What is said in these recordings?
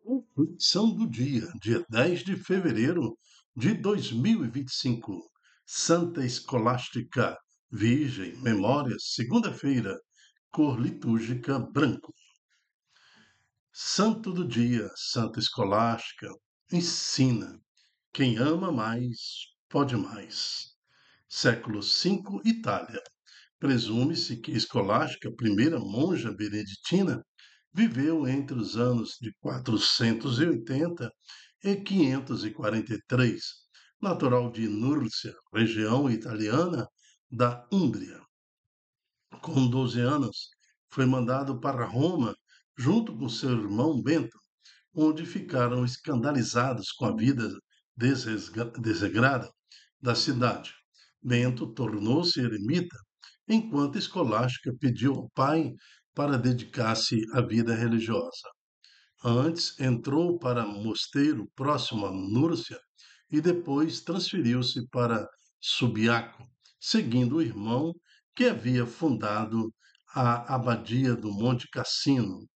Reflexão do dia 10 de fevereiro de 2025. Santa Escolástica, Virgem, Memória, segunda-feira, cor litúrgica branco. Santo do dia, Santa Escolástica, ensina: quem ama mais, pode mais. Século V, Itália. Presume-se que Escolástica, primeira monja beneditina, viveu entre os anos de 480 e 543, natural de Núrcia, região italiana da Úmbria. Com 12 anos, foi mandado para Roma junto com seu irmão Bento, onde ficaram escandalizados com a vida desregrada da cidade. Bento tornou-se eremita, enquanto Escolástica pediu ao pai para dedicar-se à vida religiosa. Antes entrou para mosteiro próximo a Núrcia e depois transferiu-se para Subiaco, seguindo o irmão que havia fundado a abadia do Monte Cassino,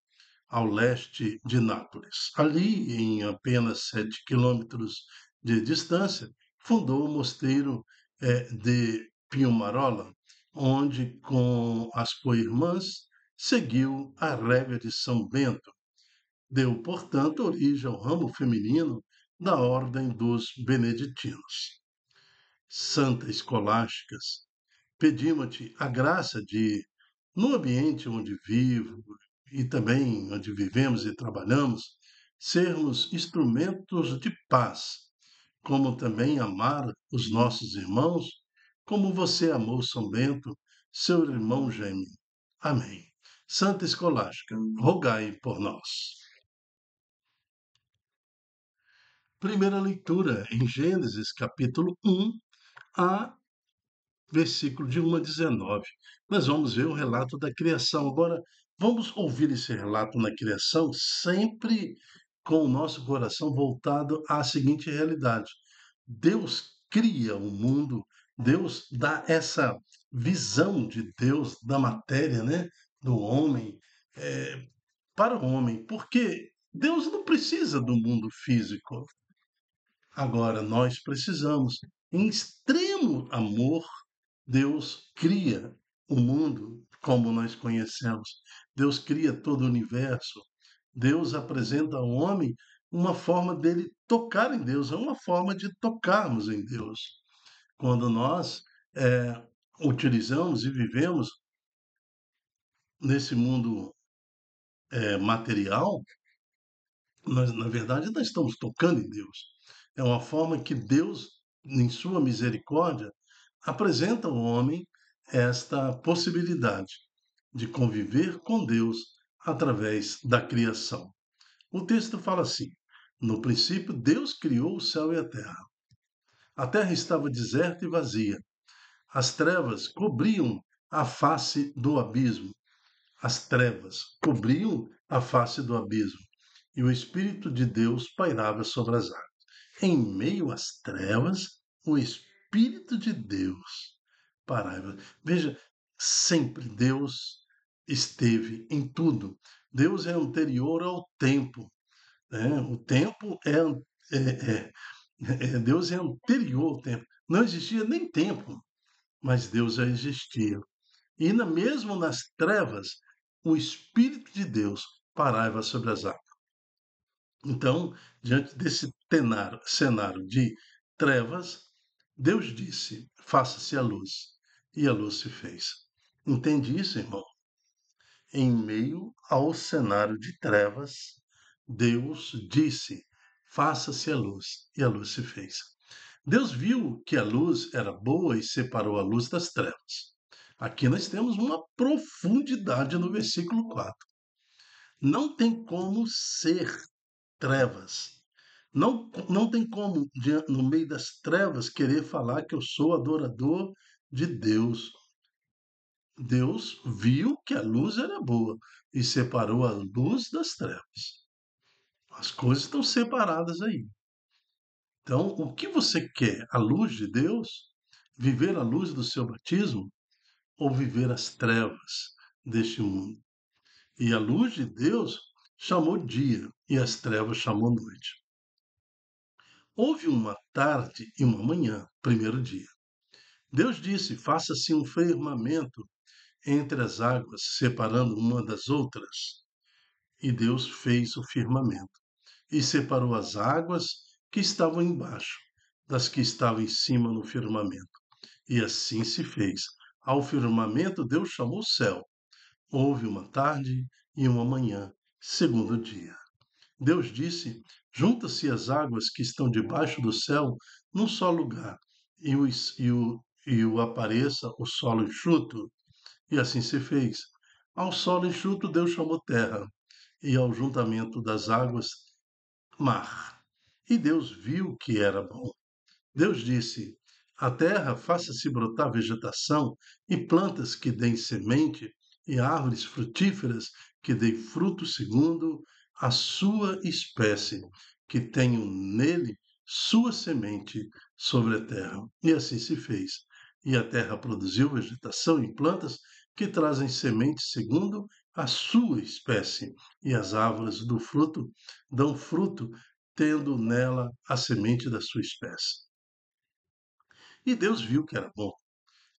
ao leste de Nápoles. Ali, em apenas 7 quilômetros de distância, fundou o mosteiro de Piumarola, onde, com as co-irmãs, seguiu a regra de São Bento. Deu, portanto, origem ao ramo feminino da Ordem dos Beneditinos. Santa Escolásticas, pedimos-te a graça de, no ambiente onde vivo e também onde vivemos e trabalhamos, sermos instrumentos de paz, como também amar os nossos irmãos, como você amou São Bento, seu irmão gêmeo. Amém. Santa Escolástica, rogai por nós. Primeira leitura em Gênesis, capítulo 1, a versículo de 1 a 19. Nós vamos ver o relato da criação. Agora, vamos ouvir esse relato na criação sempre com o nosso coração voltado à seguinte realidade: Deus cria o mundo, Deus dá essa visão de Deus da matéria, né? Do homem, eh, para o homem, porque Deus não precisa do mundo físico. Agora, nós precisamos. Em extremo amor, Deus cria o mundo como nós conhecemos. Deus cria todo o universo. Deus apresenta ao homem uma forma dele tocar em Deus, é uma forma de tocarmos em Deus. Quando nós utilizamos e vivemos nesse mundo material, nós, na verdade, nós estamos tocando em Deus. É uma forma que Deus, em sua misericórdia, apresenta ao homem esta possibilidade de conviver com Deus através da criação. O texto fala assim: no princípio, Deus criou o céu e a terra. A terra estava deserta e vazia. As trevas cobriam a face do abismo. As trevas cobriam a face do abismo. E o Espírito de Deus pairava sobre as águas. Em meio às trevas, o Espírito de Deus pairava. Veja, sempre Deus esteve em tudo. Deus é anterior ao tempo, né? O tempo Deus é anterior ao tempo. Não existia nem tempo, mas Deus já existia. E mesmo nas trevas, o Espírito de Deus pairava sobre as águas. Então, diante desse cenário de trevas, Deus disse: faça-se a luz. E a luz se fez. Entende isso, irmão? Em meio ao cenário de trevas, Deus disse: faça-se a luz. E a luz se fez. Deus viu que a luz era boa e separou a luz das trevas. Aqui nós temos uma profundidade no versículo 4. Não tem como ser trevas. Não tem como, no meio das trevas, querer falar que eu sou adorador de Deus. Deus viu que a luz era boa e separou a luz das trevas. As coisas estão separadas aí. Então, o que você quer? A luz de Deus? Viver a luz do seu batismo? Ou viver as trevas deste mundo? E a luz de Deus chamou dia e as trevas chamou noite. Houve uma tarde e uma manhã, primeiro dia. Deus disse: faça-se um firmamento entre as águas, separando uma das outras. E Deus fez o firmamento e separou as águas que estavam embaixo das que estavam em cima no firmamento. E assim se fez. Ao firmamento Deus chamou céu. Houve uma tarde e uma manhã, segundo dia. Deus disse: junta-se as águas que estão debaixo do céu num só lugar, e o apareça o solo enxuto. E assim se fez. Ao solo enxuto Deus chamou terra, e ao juntamento das águas, mar. E Deus viu que era bom. Deus disse: a terra faça-se brotar vegetação, e plantas que deem semente, e árvores frutíferas que deem fruto segundo a sua espécie, que tenham nele sua semente sobre a terra. E assim se fez. E a terra produziu vegetação e plantas que trazem semente segundo a sua espécie, e as árvores do fruto dão fruto, tendo nela a semente da sua espécie. E Deus viu que era bom.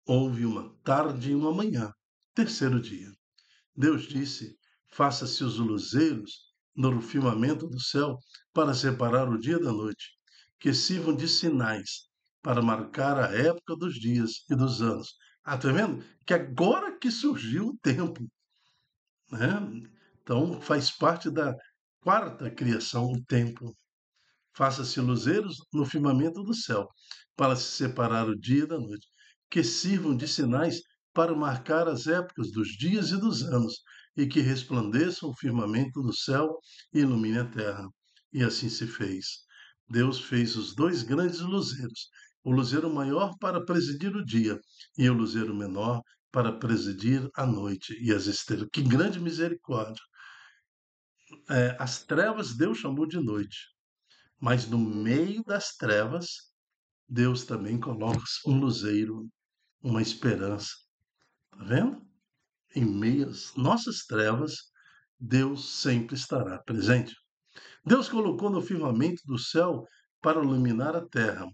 Houve uma tarde e uma manhã, terceiro dia. Deus disse: faça-se os luzeiros no firmamento do céu para separar o dia da noite, que sirvam de sinais para marcar a época dos dias e dos anos. Ah, tá vendo? Que agora que surgiu o tempo, né? Então faz parte da quarta criação, o tempo. Faça-se luzeiros no firmamento do céu, para se separar o dia da noite, que sirvam de sinais para marcar as épocas dos dias e dos anos, e que resplandeçam o firmamento do céu e ilumine a terra. E assim se fez. Deus fez os dois grandes luzeiros, o luzeiro maior para presidir o dia, e o luzeiro menor para presidir a noite e as estrelas. Que grande misericórdia! As trevas Deus chamou de noite, mas no meio das trevas, Deus também coloca um luzeiro, uma esperança. Tá vendo? Em meio às nossas trevas, Deus sempre estará presente. Deus colocou no firmamento do céu para iluminar a terra,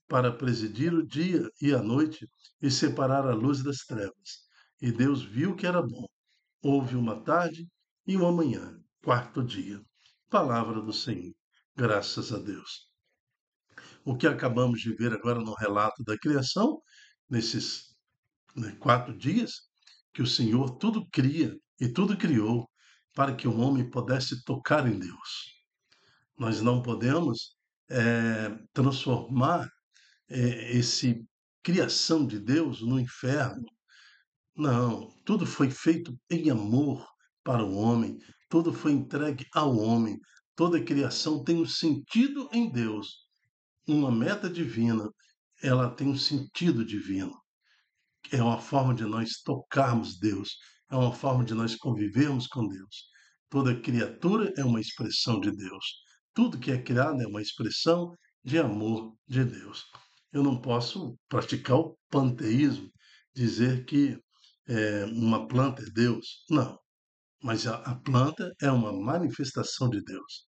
para presidir o dia e a noite e separar a luz das trevas. E Deus viu que era bom. Houve uma tarde e uma manhã, quarto dia. Palavra do Senhor. Graças a Deus. O que acabamos de ver agora no relato da criação, nesses 4 dias, que o Senhor tudo cria e tudo criou para que o homem pudesse tocar em Deus. Nós não podemos transformar esse criação de Deus no inferno. Não, tudo foi feito em amor para o homem, tudo foi entregue ao homem. Toda criação tem um sentido em Deus, uma meta divina, ela tem um sentido divino. É uma forma de nós tocarmos Deus, é uma forma de nós convivermos com Deus. Toda criatura é uma expressão de Deus. Tudo que é criado é uma expressão de amor de Deus. Eu não posso praticar o panteísmo, dizer que uma planta é Deus. Não, mas a planta é uma manifestação de Deus.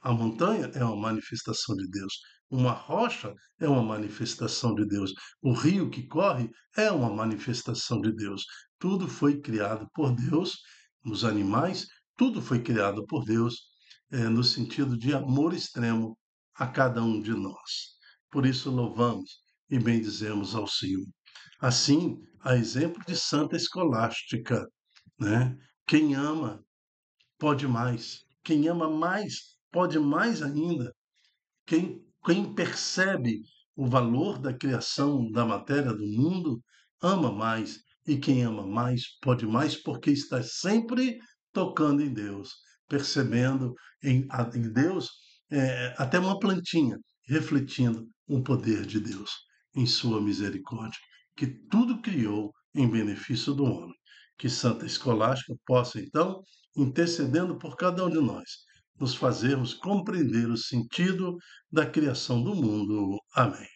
A montanha é uma manifestação de Deus. Uma rocha é uma manifestação de Deus. O rio que corre é uma manifestação de Deus. Tudo foi criado por Deus. Os animais, tudo foi criado por Deus, no sentido de amor extremo a cada um de nós. Por isso louvamos e bendizemos ao Senhor. Assim, a exemplo de Santa Escolástica, né? Quem ama pode mais. Quem ama mais pode mais ainda. Quem percebe o valor da criação da matéria do mundo ama mais. E quem ama mais pode mais porque está sempre tocando em Deus, percebendo em Deus até uma plantinha, refletindo o poder de Deus em sua misericórdia, que tudo criou em benefício do homem. Que Santa Escolástica possa, então, intercedendo por cada um de nós, nos fazermos compreender o sentido da criação do mundo. Amém.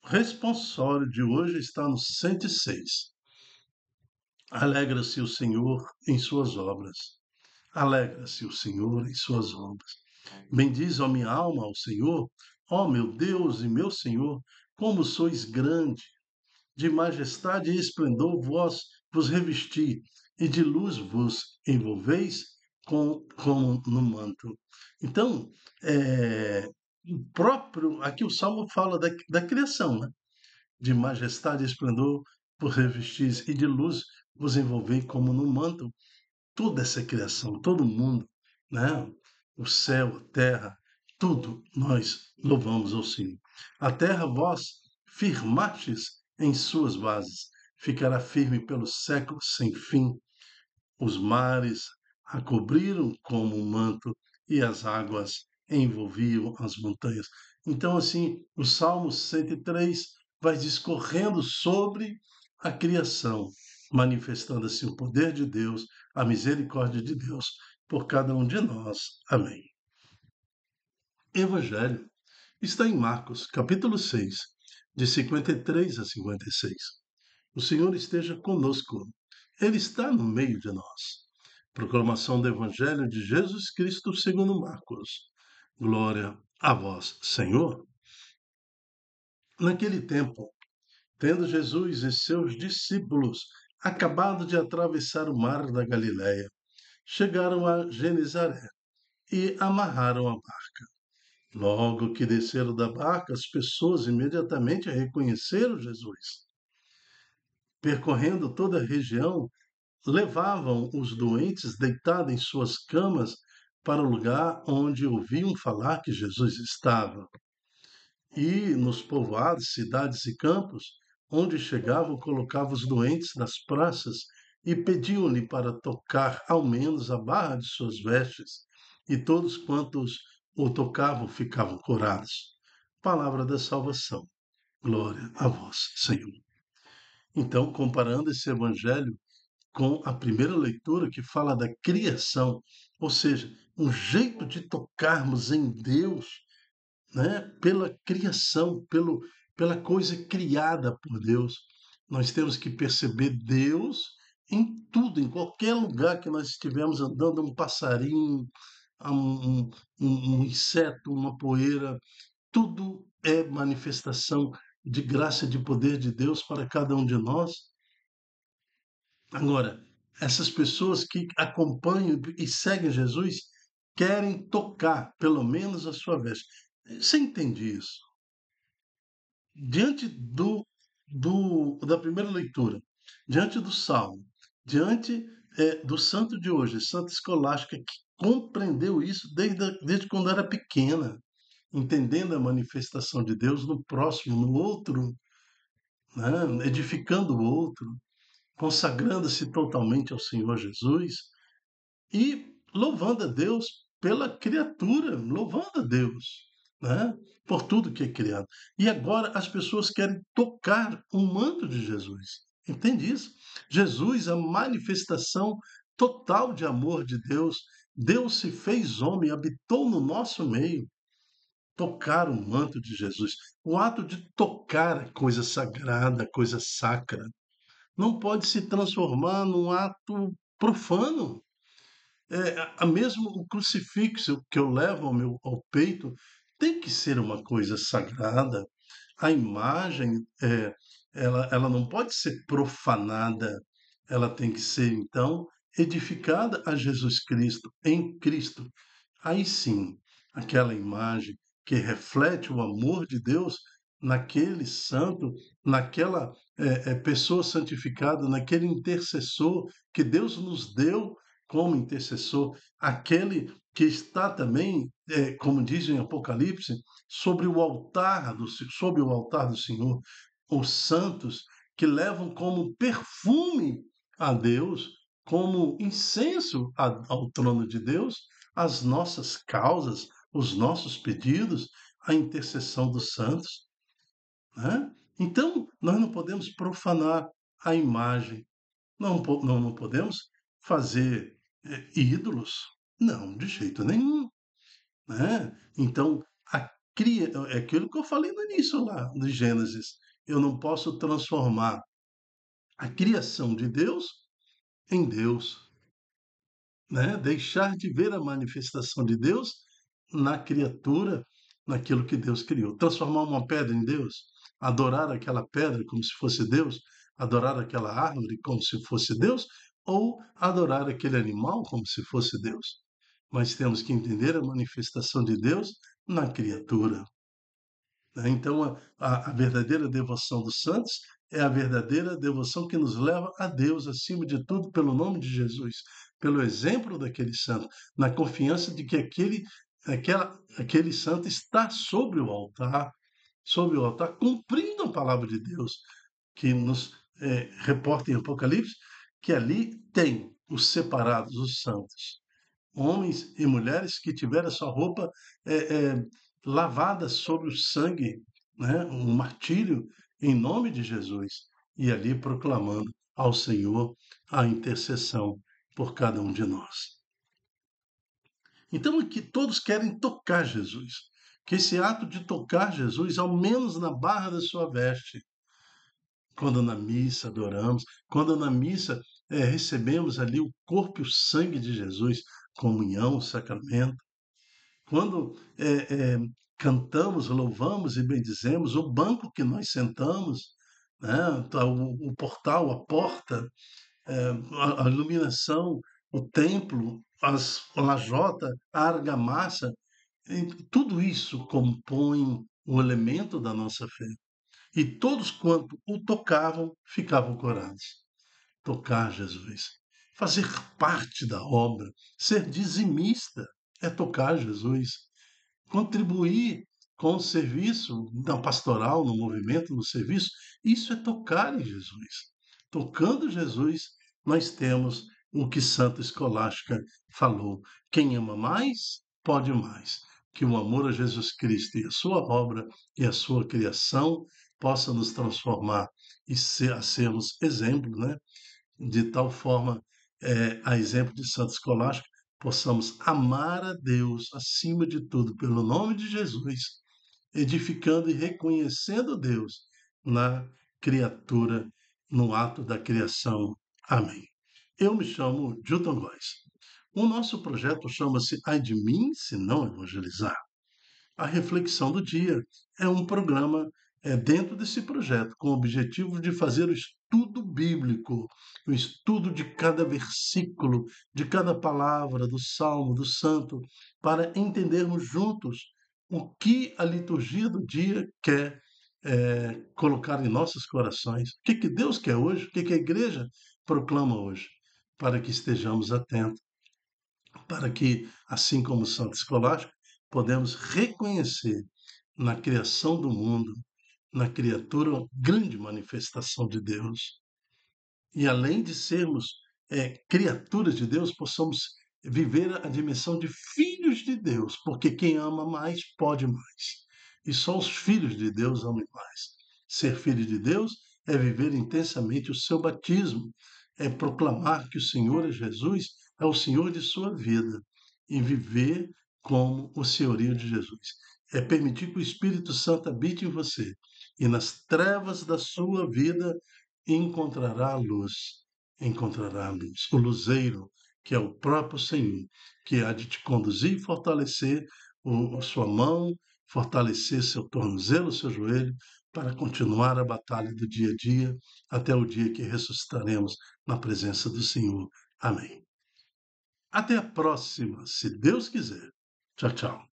O responsório de hoje está no 106. Alegra-se o Senhor em suas obras. Alegra-se o Senhor em suas obras. Bendize, ó minha alma, ao Senhor. Ó meu Deus e meu Senhor, como sois grande! De majestade e esplendor vós vos revesti, e de luz vos envolveis como no manto. Então, o próprio, aqui o Salmo fala da criação, né? De majestade e esplendor vos revestis, e de luz vos envolvei como no manto. Toda essa criação, todo mundo, né? O céu, a terra, tudo nós louvamos ao Senhor. A terra vós firmastes em suas bases, ficará firme pelos séculos sem fim. Os mares a cobriram como um manto e as águas envolviam as montanhas. Então, assim, o Salmo 103 vai discorrendo sobre a criação, manifestando assim o poder de Deus, a misericórdia de Deus por cada um de nós. Amém. Evangelho está em Marcos, capítulo 6, de 53 a 56. O Senhor esteja conosco. Ele está no meio de nós. Proclamação do Evangelho de Jesus Cristo segundo Marcos. Glória a vós, Senhor. Naquele tempo, tendo Jesus e seus discípulos acabado de atravessar o mar da Galiléia, chegaram a Genezaré e amarraram a barca. Logo que desceram da barca, as pessoas imediatamente reconheceram Jesus. Percorrendo toda a região, levavam os doentes deitados em suas camas para o lugar onde ouviam falar que Jesus estava. E nos povoados, cidades e campos, onde chegavam, colocavam os doentes nas praças e pediam-lhe para tocar ao menos a barra de suas vestes, e todos quantos o tocavam ficavam curados. Palavra da salvação. Glória a vós, Senhor. Então, comparando esse evangelho com a primeira leitura que fala da criação, ou seja, um jeito de tocarmos em Deus, né, pela criação, pela coisa criada por Deus. Nós temos que perceber Deus em tudo, em qualquer lugar que nós estivermos andando, um passarinho, um inseto, uma poeira, tudo é manifestação de graça e de poder de Deus para cada um de nós. Agora, essas pessoas que acompanham e seguem Jesus querem tocar, pelo menos, a sua veste. Você entende isso? Diante da primeira leitura, diante do Salmo, diante do santo de hoje, Santa Escolástica, que compreendeu isso desde quando era pequena, entendendo a manifestação de Deus no próximo, no outro, né? Edificando o outro, consagrando-se totalmente ao Senhor Jesus e louvando a Deus pela criatura, louvando a Deus, né? Por tudo que é criado. E agora as pessoas querem tocar o manto de Jesus. Entende isso? Jesus, a manifestação total de amor de Deus, Deus se fez homem, habitou no nosso meio. Tocar o manto de Jesus. O ato de tocar a coisa sagrada, a coisa sacra, não pode se transformar num ato profano. Mesmo o crucifixo que eu levo ao peito tem que ser uma coisa sagrada. A imagem, ela não pode ser profanada, ela tem que ser, então, edificada a Jesus Cristo, em Cristo. Aí sim, aquela imagem que reflete o amor de Deus naquele santo, naquela pessoa santificada, naquele intercessor que Deus nos deu como intercessor, aquele que está também, como diz em Apocalipse, sobre o altar do Senhor, os santos que levam como perfume a Deus, como incenso ao trono de Deus, as nossas causas, os nossos pedidos, a intercessão dos santos, né? Então, nós não podemos profanar a imagem, não podemos fazer ídolos, não, de jeito nenhum, né? Então, é aquilo que eu falei no início lá, de Gênesis. Eu não posso transformar a criação de Deus em Deus. né? Deixar de ver a manifestação de Deus na criatura, naquilo que Deus criou. Transformar uma pedra em Deus, adorar aquela pedra como se fosse Deus, adorar aquela árvore como se fosse Deus, ou adorar aquele animal como se fosse Deus. Mas temos que entender a manifestação de Deus na criatura, né? Então, a verdadeira devoção dos santos é a verdadeira devoção que nos leva a Deus, acima de tudo, pelo nome de Jesus, pelo exemplo daquele santo, na confiança de que aquele santo está sobre o altar, cumprindo a palavra de Deus, que nos reporta em Apocalipse, que ali tem os separados, os santos, homens e mulheres que tiveram a sua roupa lavada sobre o sangue, né, um martírio em nome de Jesus, e ali proclamando ao Senhor a intercessão por cada um de nós. Então aqui todos querem tocar Jesus, que esse ato de tocar Jesus, ao menos na barra da sua veste, quando na missa adoramos, quando na missa recebemos ali o corpo e o sangue de Jesus, comunhão, sacramento, quando cantamos, louvamos e bendizemos, o banco que nós sentamos, né, tá, o portal, a porta, a iluminação, o templo, a lajota, a argamassa, tudo isso compõe um elemento da nossa fé. E todos quanto o tocavam ficavam curados. Tocar Jesus, fazer parte da obra, ser dizimista é tocar Jesus, contribuir com o serviço na pastoral, no movimento, no serviço, isso é tocar em Jesus. Tocando Jesus, nós temos o que Santa Escolástica falou: quem ama mais, pode mais. Que o amor a Jesus Cristo e a sua obra e a sua criação possa nos transformar e a sermos exemplo, né? De tal forma, a exemplo de Santo Escolástica, possamos amar a Deus acima de tudo, pelo nome de Jesus, edificando e reconhecendo Deus na criatura, no ato da criação. Amém. Eu me chamo Gilton Góes. O nosso projeto chama-se Ai de mim, se não evangelizar. A reflexão do dia é um programa dentro desse projeto, com o objetivo de fazer o estudo bíblico, o estudo de cada versículo, de cada palavra do Salmo, do Santo, para entendermos juntos o que a liturgia do dia quer colocar em nossos corações, o que Deus quer hoje, o que a igreja proclama hoje, para que estejamos atentos, para que, assim como Santo Escolástico, podemos reconhecer na criação do mundo, na criatura, uma grande manifestação de Deus. E além de sermos criaturas de Deus, possamos viver a dimensão de filhos de Deus, porque quem ama mais pode mais. E só os filhos de Deus amam mais. Ser filho de Deus é viver intensamente o seu batismo, é proclamar que o Senhor é Jesus, é o Senhor de sua vida, e viver como o senhorio de Jesus. É permitir que o Espírito Santo habite em você, e nas trevas da sua vida encontrará a luz, encontrará a luz, o luzeiro, que é o próprio Senhor, que há de te conduzir e fortalecer a sua mão, fortalecer seu tornozelo, seu joelho, para continuar a batalha do dia a dia, até o dia que ressuscitaremos na presença do Senhor. Amém. Até a próxima, se Deus quiser. Tchau, tchau.